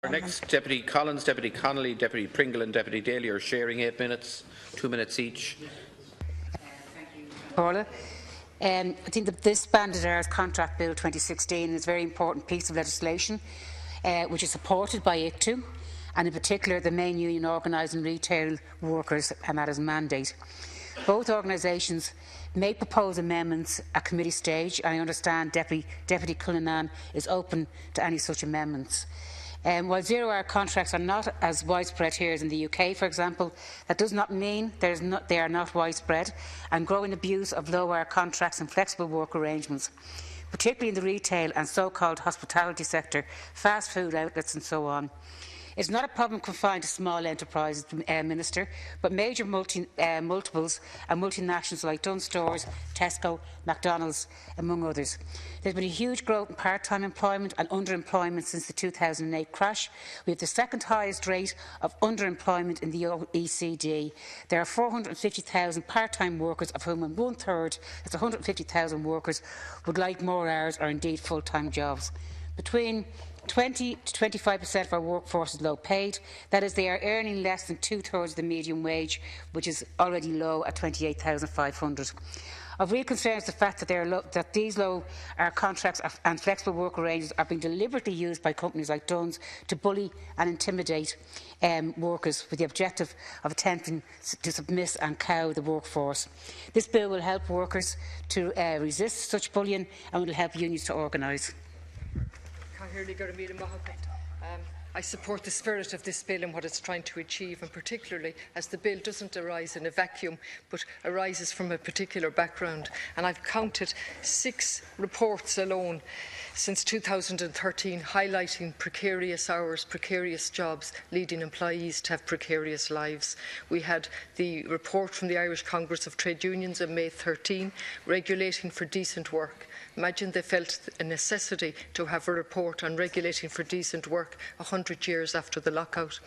Our next Deputy Collins, Deputy Connelly, Deputy Pringle and Deputy Daly are sharing 8 minutes, 2 minutes each. Thank you, Paula. I think that this Banded Hours Contract Bill 2016 is a very important piece of legislation which is supported by ICTU and in particular the main union organising retail workers, and that is mandate. Both organisations may propose amendments at committee stage, and I understand Deputy Cullinan is open to any such amendments. While zero-hour contracts are not as widespread here as in the UK, for example, that does not mean they are not widespread, and growing abuse of low-hour contracts and flexible work arrangements, particularly in the retail and so-called hospitality sector, fast food outlets and so on. It's not a problem confined to small enterprises, Minister, but major multiples and multinationals like Dunnes Stores, Tesco, McDonald's, among others. There's been a huge growth in part-time employment and underemployment since the 2008 crash. We have the second highest rate of underemployment in the OECD. There are 450,000 part-time workers, of whom one-third, that's 150,000 workers, would like more hours or indeed full-time jobs. Between 20 to 25% of our workforce is low paid. That is, they are earning less than two-thirds of the median wage, which is already low at $28,500. Of real concern is the fact that these low-hour contracts and flexible work arrangements are being deliberately used by companies like Dunnes to bully and intimidate workers with the objective of attempting to submiss and cow the workforce. This bill will help workers to resist such bullying and will help unions to organise. I support the spirit of this bill and what it's trying to achieve, and particularly as the bill doesn't arise in a vacuum but arises from a particular background. And I've counted 6 reports alone since 2013 highlighting precarious hours, precarious jobs, leading employees to have precarious lives. We had the report from the Irish Congress of Trade Unions on May 13, regulating for decent work. Imagine they felt a necessity to have a report on regulating for decent work 100 years after the lockout.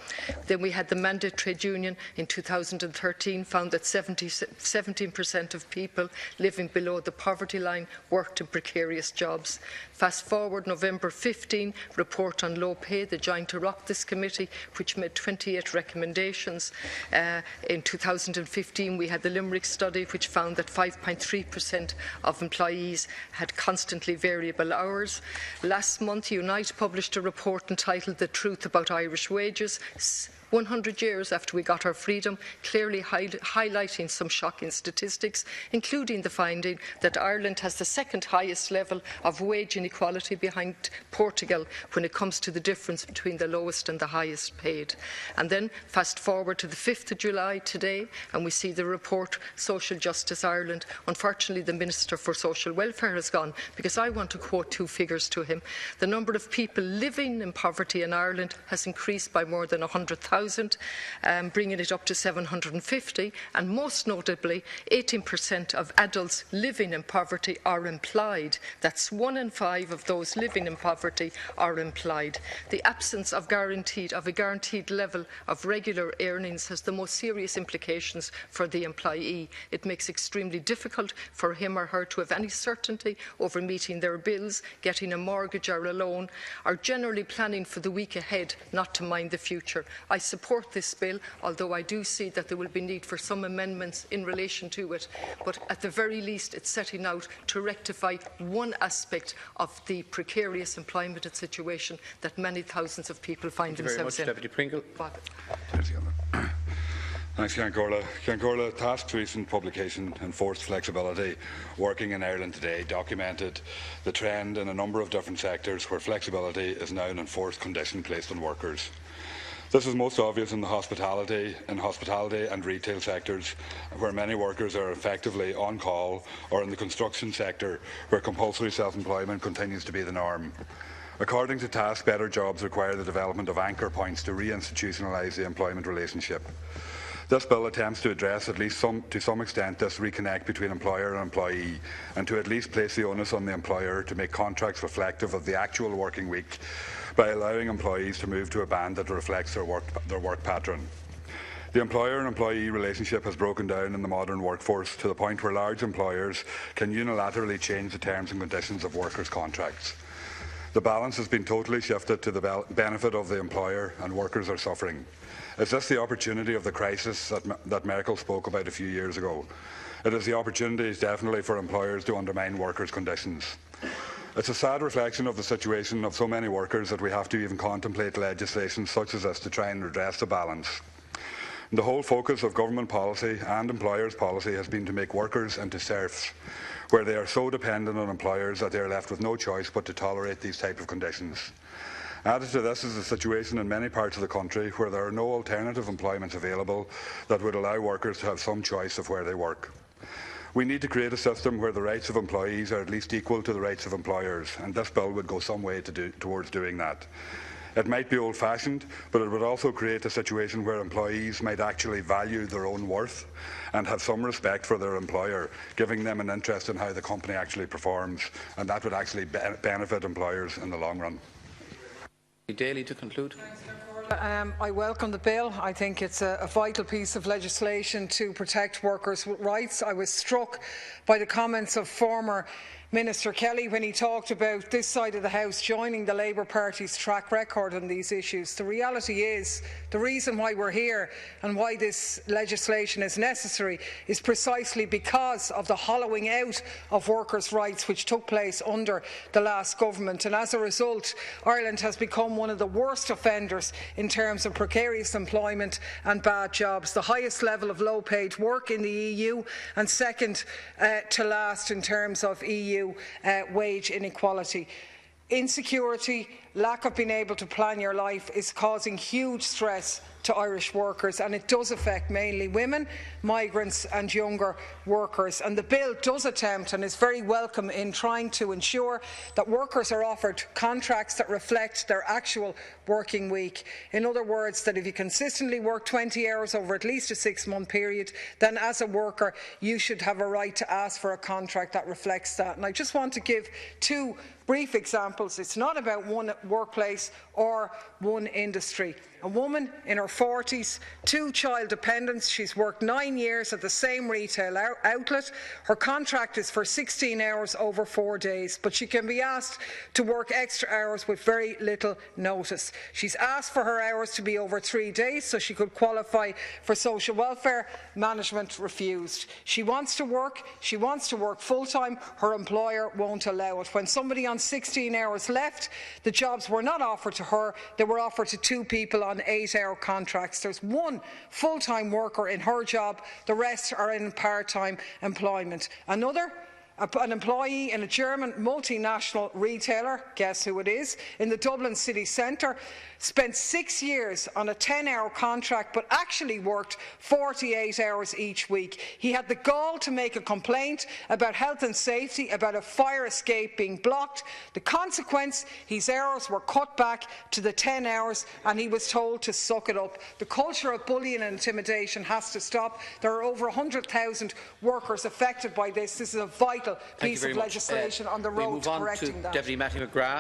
Then we had the Mandate Trade Union in 2013 found that 17% of people living below the poverty line worked in precarious jobs. Fast forward November 15, report on low pay, the Joint Oireachtas Committee, which made 28 recommendations. In 2015 we had the Limerick study, which found that 5.3% of employees had constantly variable hours. Last month, Unite published a report entitled The Truth About Irish Wages, 100 years after we got our freedom, clearly highlighting some shocking statistics, including the finding that Ireland has the second highest level of wage inequality behind Portugal when it comes to the difference between the lowest and the highest paid. And then fast forward to the 5th of July today, and we see the report Social Justice Ireland. Unfortunately, the Minister for Social Welfare has gone, because I want to quote 2 figures to him. The number of people living in poverty in Ireland has increased by more than 100,000. Bringing it up to 750, and most notably 18% of adults living in poverty are employed. That's 1 in 5 of those living in poverty are employed. The absence of a guaranteed level of regular earnings has the most serious implications for the employee. It makes it extremely difficult for him or her to have any certainty over meeting their bills, getting a mortgage or a loan, or generally planning for the week ahead, not to mind the future. I support this bill, although I do see that there will be need for some amendments in relation to it. But at the very least, it's setting out to rectify one aspect of the precarious employment situation that many thousands of people find themselves in. Thank you very much, Deputy Pringle. Thanks, Cian Task's recent publication, Enforced Flexibility, Working in Ireland Today, documented the trend in a number of different sectors where flexibility is now an enforced condition placed on workers. This is most obvious in the hospitality and retail sectors, where many workers are effectively on call, or in the construction sector, where compulsory self-employment continues to be the norm. According to Task, better jobs require the development of anchor points to re-institutionalise the employment relationship. This bill attempts to address, at least to some extent, this reconnect between employer and employee, and to at least place the onus on the employer to make contracts reflective of the actual working week by allowing employees to move to a band that reflects their work pattern. The employer and employee relationship has broken down in the modern workforce to the point where large employers can unilaterally change the terms and conditions of workers' contracts. The balance has been totally shifted to the benefit of the employer, and workers are suffering. Is this the opportunity of the crisis that Merkel spoke about a few years ago? It is the opportunity, definitely, for employers to undermine workers' conditions. It's a sad reflection of the situation of so many workers that we have to even contemplate legislation such as this to try and redress the balance. The whole focus of government policy and employers' policy has been to make workers into serfs, where they are so dependent on employers that they are left with no choice but to tolerate these type of conditions. Added to this is the situation in many parts of the country where there are no alternative employments available that would allow workers to have some choice of where they work. We need to create a system where the rights of employees are at least equal to the rights of employers, and this bill would go some way towards doing that. It might be old-fashioned, but it would also create a situation where employees might actually value their own worth and have some respect for their employer, giving them an interest in how the company actually performs, and that would actually benefit employers in the long run. Daly to conclude. I welcome the bill. I think it's a vital piece of legislation to protect workers' rights. I was struck by the comments of former Minister Kelly when he talked about this side of the House joining the Labour Party's track record on these issues. The reality is the reason why we're here and why this legislation is necessary is precisely because of the hollowing out of workers' rights which took place under the last government, and as a result Ireland has become one of the worst offenders in terms of precarious employment and bad jobs, the highest level of low-paid work in the EU and second to last in terms of EU wage inequality. Insecurity, lack of being able to plan your life is causing huge stress to Irish workers, and it does affect mainly women, migrants and younger workers. And the bill does attempt and is very welcome in trying to ensure that workers are offered contracts that reflect their actual working week. In other words, that if you consistently work 20 hours over at least a 6-month period, then as a worker you should have a right to ask for a contract that reflects that. And I just want to give two brief examples. It's not about one workplace or one industry. A woman in her 40s, 2 child dependents, she's worked 9 years at the same retail outlet. Her contract is for 16 hours over 4 days, but she can be asked to work extra hours with very little notice. She's asked for her hours to be over 3 days so she could qualify for social welfare. Management refused. She wants to work full-time. Her employer won't allow it. When somebody on 16 hours left, the jobs were not offered to her, they were offered to 2 people on 8-hour contracts. There's 1 full-time worker in her job, the rest are in part-time employment. An employee in a German multinational retailer, guess who it is, in the Dublin city centre, spent 6 years on a 10-hour contract but actually worked 48 hours each week. He had the gall to make a complaint about health and safety, about a fire escape being blocked. The consequence, his hours were cut back to the 10 hours and he was told to suck it up. The culture of bullying and intimidation has to stop. There are over 100,000 workers affected by this. This is a vital piece of legislation on the road to correcting that. Deputy Matthew McGrath.